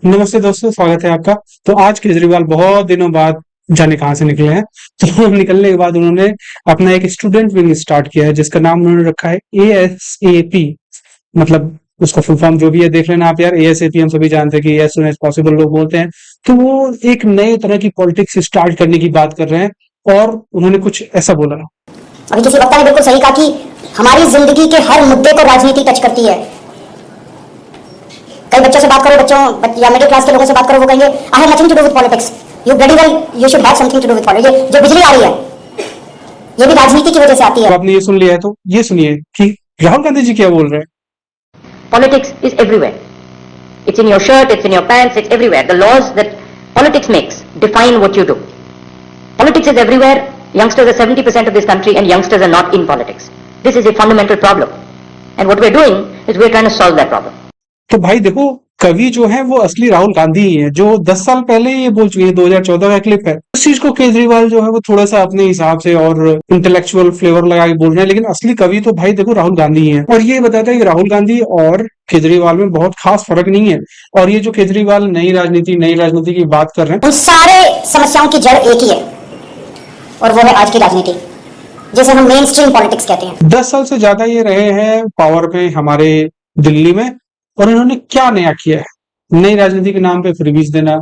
नमस्ते दोस्तों, स्वागत है आपका। तो आज केजरीवाल बहुत दिनों बाद जाने कहाँ से निकले हैं। तो निकलने के बाद उन्होंने अपना एक स्टूडेंट विंग स्टार्ट किया है, जिसका नाम उन्होंने रखा है ASAP। मतलब उसका फुल फॉर्म जो भी है देख लेना आप यार। ASAP हम सभी जानते हैं कि एज सुन एज पॉसिबल लोग बोलते हैं। तो वो एक नए तरह की पॉलिटिक्स स्टार्ट करने की बात कर रहे हैं और उन्होंने कुछ ऐसा बोला। अभी किसी वक्ता ने बिल्कुल सही कहा कि हमारी जिंदगी के हर मुद्दे को राजनीति टच करती है। कई बच्चों से बात करो, बच्चों या मिडिल क्लास के लोगों से बात करो, वो कहेंगे I have nothing to do with politics, you bloody well you should have something to do with politics. जो बिजली आ रही है ये भी राजनीति की वजह से आती है। तो आपने ये सुन लिया है, तो ये सुनिए कि राहुल गांधी जी क्या बोल रहे हैं। Politics is everywhere. It's in your shirt, it's in your pants, it's everywhere. The laws that politics makes define what you do. Politics is everywhere. Youngsters are 70% of this country and youngsters are not in politics. This is a fundamental problem. And what we're doing is we're trying to solve that problem. तो भाई देखो, कवि जो है वो असली राहुल गांधी ही है, जो 10 साल पहले ये बोल चुके हैं। 2014 का क्लिप है। उस चीज को केजरीवाल जो है वो थोड़ा सा अपने हिसाब से और इंटेलेक्चुअल फ्लेवर लगा के बोल रहे हैं, लेकिन असली कवि तो भाई देखो राहुल गांधी ही है। और ये बताता है कि राहुल गांधी और केजरीवाल में बहुत खास फर्क नहीं है। और ये जो केजरीवाल नई राजनीति की बात कर रहे हैं, उन सारे समस्याओं की जड़ एक ही है और वो है आज की राजनीति, जिसे हम मेन स्ट्रीम पॉलिटिक्स कहते हैं। 10 साल से ज्यादा ये रहे हैं पावर पे हमारे दिल्ली में, और इन्होंने क्या नया किया है। नई राजनीति के नाम पे फ्रीबीज देना,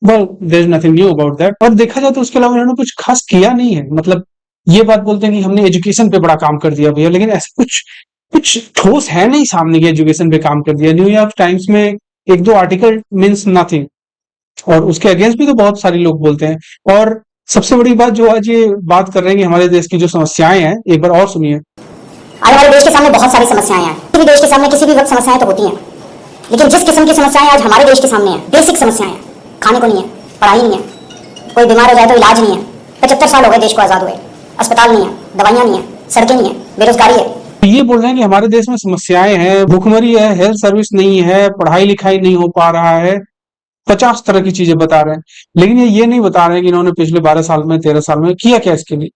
well there is nothing new about that. और देखा जाए तो उसके अलावा इन्होंने कुछ खास किया नहीं है। मतलब ये बात बोलते हैं कि हमने एजुकेशन पे बड़ा काम कर दिया भैया, लेकिन ऐसा कुछ कुछ ठोस है नहीं सामने की एजुकेशन पे काम कर दिया। न्यूयॉर्क टाइम्स में एक दो आर्टिकल मीन्स नथिंग, और उसके अगेंस्ट भी तो बहुत सारे लोग बोलते हैं। और सबसे बड़ी बात जो आज ये बात कर रहे हैं कि हमारे देश की जो समस्याएं हैं, एक बार और सुनिए। आज हमारे देश के सामने बहुत सारी समस्याएं हैं। किसी भी देश के सामने किसी भी वक्त समस्याएं तो होती हैं, लेकिन जिस किस्म की समस्याएं आज हमारे देश के सामने हैं, बेसिक समस्याएं हैं। खाने को नहीं है, पढ़ाई नहीं है, कोई बीमार हो जाए तो इलाज नहीं है। 75 साल हो गए देश को आजाद हुए, अस्पताल नहीं है, दवाइयां नहीं है, सड़कें नहीं है, बेरोजगारी है। ये बोल रहे हैं कि हमारे देश में समस्याएं हैं, भुखमरी है, हेल्थ सर्विस नहीं है, पढ़ाई लिखाई नहीं हो पा रहा है, 50 तरह की चीजें बता रहे हैं। लेकिन ये नहीं बता रहे हैं कि इन्होंने पिछले 12 साल में 13 साल में किया क्या इसके लिए।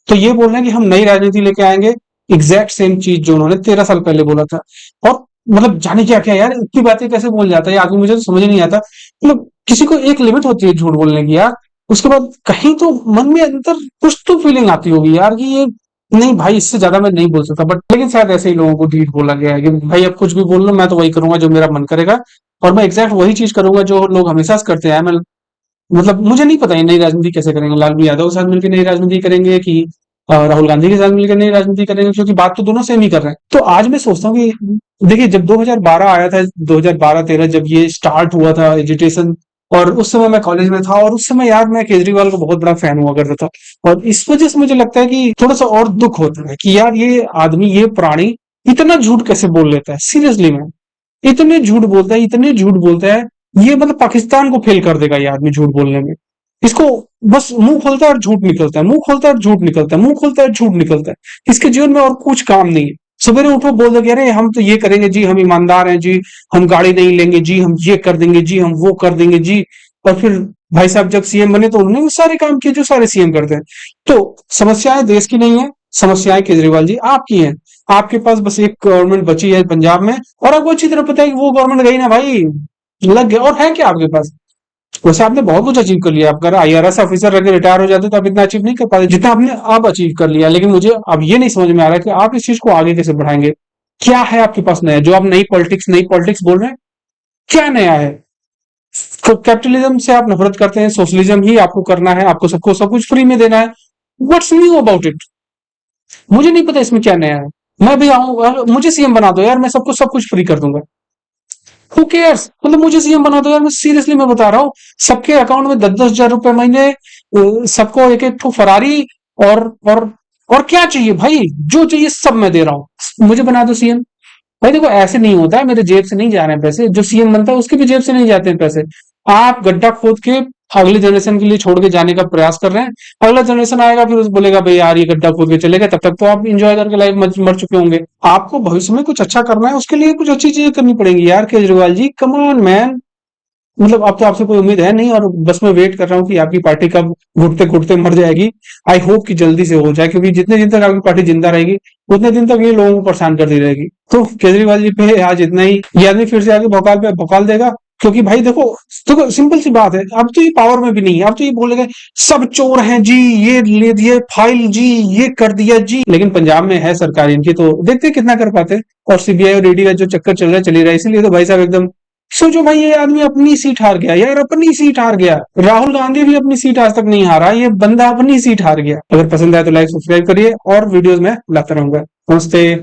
तो ये बोल रहे हैं कि हम नई राजनीति लेके आएंगे, एग्जैक्ट सेम चीज जो उन्होंने 13 साल पहले बोला था। और मतलब जाने क्या क्या यार, इतनी बातें कैसे बोल जाता है आदमी, मुझे तो समझ नहीं आता। मतलब किसी को एक लिमिट होती है झूठ बोलने की यार, उसके बाद कहीं तो मन में अंदर कुछ तो फीलिंग आती होगी यार कि ये नहीं भाई, इससे ज्यादा मैं नहीं बोल सकता। बट लेकिन शायद ऐसे ही लोगों को ढीठ बोला गया है कि भाई अब कुछ भी बोल लो, मैं तो वही करूंगा जो मेरा मन करेगा, और मैं एग्जैक्ट वही चीज करूंगा जो लोग हमेशा से करते हैं। मैं मतलब मुझे नहीं पता ये नई राजनीति कैसे करेंगे। लालू यादव के साथ मिलकर नई राजनीति करेंगे कि राहुल गांधी के साथ मिलकर नई राजनीति करेंगे, क्योंकि बात तो दोनों सेम ही कर रहे हैं। तो आज मैं सोचता हूँ कि देखिए, जब 2012 आया था, 2012-13 जब ये स्टार्ट हुआ था एजुटेशन, और उस समय मैं कॉलेज में था, और उस समय यार मैं केजरीवाल को बहुत बड़ा फैन हुआ करता था। और इस वजह से मुझे लगता है कि थोड़ा सा और दुख होता है कि यार ये आदमी, ये प्राणी इतना झूठ कैसे बोल लेता है। सीरियसली में इतने झूठ बोलता है, इतने झूठ बोलता है। ये मतलब पाकिस्तान को फेल कर देगा ये आदमी झूठ बोलने में। इसको बस मुंह खोलता है और झूठ निकलता है, मुंह खोलता है और झूठ निकलता है, मुंह खोलता है और झूठ निकलता है। इसके जीवन में और कुछ काम नहीं है। सवेरे उठो बोल दो कि अरे हम तो ये करेंगे जी, हम ईमानदार हैं जी, हम गाड़ी नहीं लेंगे जी, हम ये कर देंगे जी, हम वो कर देंगे जी। और फिर भाई साहब जब सीएम बने तो उन्होंने वो सारे काम किए जो सारे सीएम करते हैं। तो समस्याएं देश की नहीं है, समस्याएं केजरीवाल जी आपकी हैं। आपके पास बस एक गवर्नमेंट बची है पंजाब में, और आपको अच्छी तरह पता है कि वो गवर्नमेंट गई ना भाई, लग गया। और है क्या आपके पास? वैसे आपने बहुत कुछ अचीव कर लिया। आप अगर IRS ऑफिसर रह के रिटायर हो जाते तो आप इतना अचीव नहीं कर पाते जितना आपने अब अचीव कर लिया। लेकिन मुझे अब ये नहीं समझ में आ रहा है कि आप इस चीज को आगे कैसे बढ़ाएंगे। क्या है आपके पास नया जो आप नई पॉलिटिक्स बोल रहे हैं? क्या नया है? कैपिटलिज्म से आप नफरत करते हैं, सोशलिज्म ही आपको करना है, आपको सबको सब कुछ फ्री में देना है। What's knew about it? मुझे नहीं पता इसमें क्या नया है। मैं भी आऊं, मुझे सीएम बना दो यार, मैं सबको सब कुछ फ्री कर दूंगा। Who cares? मतलब मुझे सीएम बना दो यार, मैं सीरियसली मैं बता रहा हूँ। सबके अकाउंट में 10-10 हजार रुपए महीने, सबको एक एक फरारी, और क्या चाहिए भाई? जो चाहिए सब मैं दे रहा हूँ, मुझे बना दो सीएम। भाई देखो ऐसे नहीं होता है, मेरे जेब से नहीं जा रहे हैं पैसे। जो सीएम बनता है उसके भी जेब से नहीं जाते हैं पैसे। आप गड्ढा खोद के अगले जनरेशन के लिए छोड़ के जाने का प्रयास कर रहे हैं। अगला जनरेशन आएगा फिर बोलेगा भाई यार ये गड्ढा खोद के चलेगा, तब तक तो आप इंजॉय करके लाइफ मर चुके होंगे। आपको भविष्य में कुछ अच्छा करना है, उसके लिए कुछ अच्छी चीजें करनी पड़ेंगी यार। Kejriwal ji come on man, मतलब अब तो आपसे कोई उम्मीद है नहीं, और बस मैं वेट कर रहा हूँ कि आपकी पार्टी कब घुटते घुटते मर जाएगी। आई होप कि जल्दी से हो जाए, क्योंकि जितने दिन तक आपकी पार्टी जिंदा रहेगी उतने दिन तक ये लोगों को परेशान करती रहेगी। तो केजरीवाल जी पे आज इतना ही। ये आदमी फिर से आके भोकाल पे भोकाल देगा, क्योंकि भाई देखो देखो सिंपल सी बात है, अब तो ये पावर में भी नहीं है, अब तो ये बोलेगा सब चोर हैं जी, ये ले दिए फाइल जी, ये कर दिया जी। लेकिन पंजाब में है सरकार इनकी, तो देखते हैं कितना कर पाते हैं। और सीबीआई और ईडी का जो चक्कर चल रहा है चल ही रहा है, इसीलिए तो भाई साहब एकदम सोचो भाई, ये आदमी अपनी सीट हार गया यार, अपनी सीट हार गया। राहुल गांधी भी अपनी सीट आज तक नहीं हारा, ये बंदा अपनी सीट हार गया। अगर पसंद आए तो लाइक सब्सक्राइब करिए और वीडियोस में लाता रहूंगा। नमस्ते।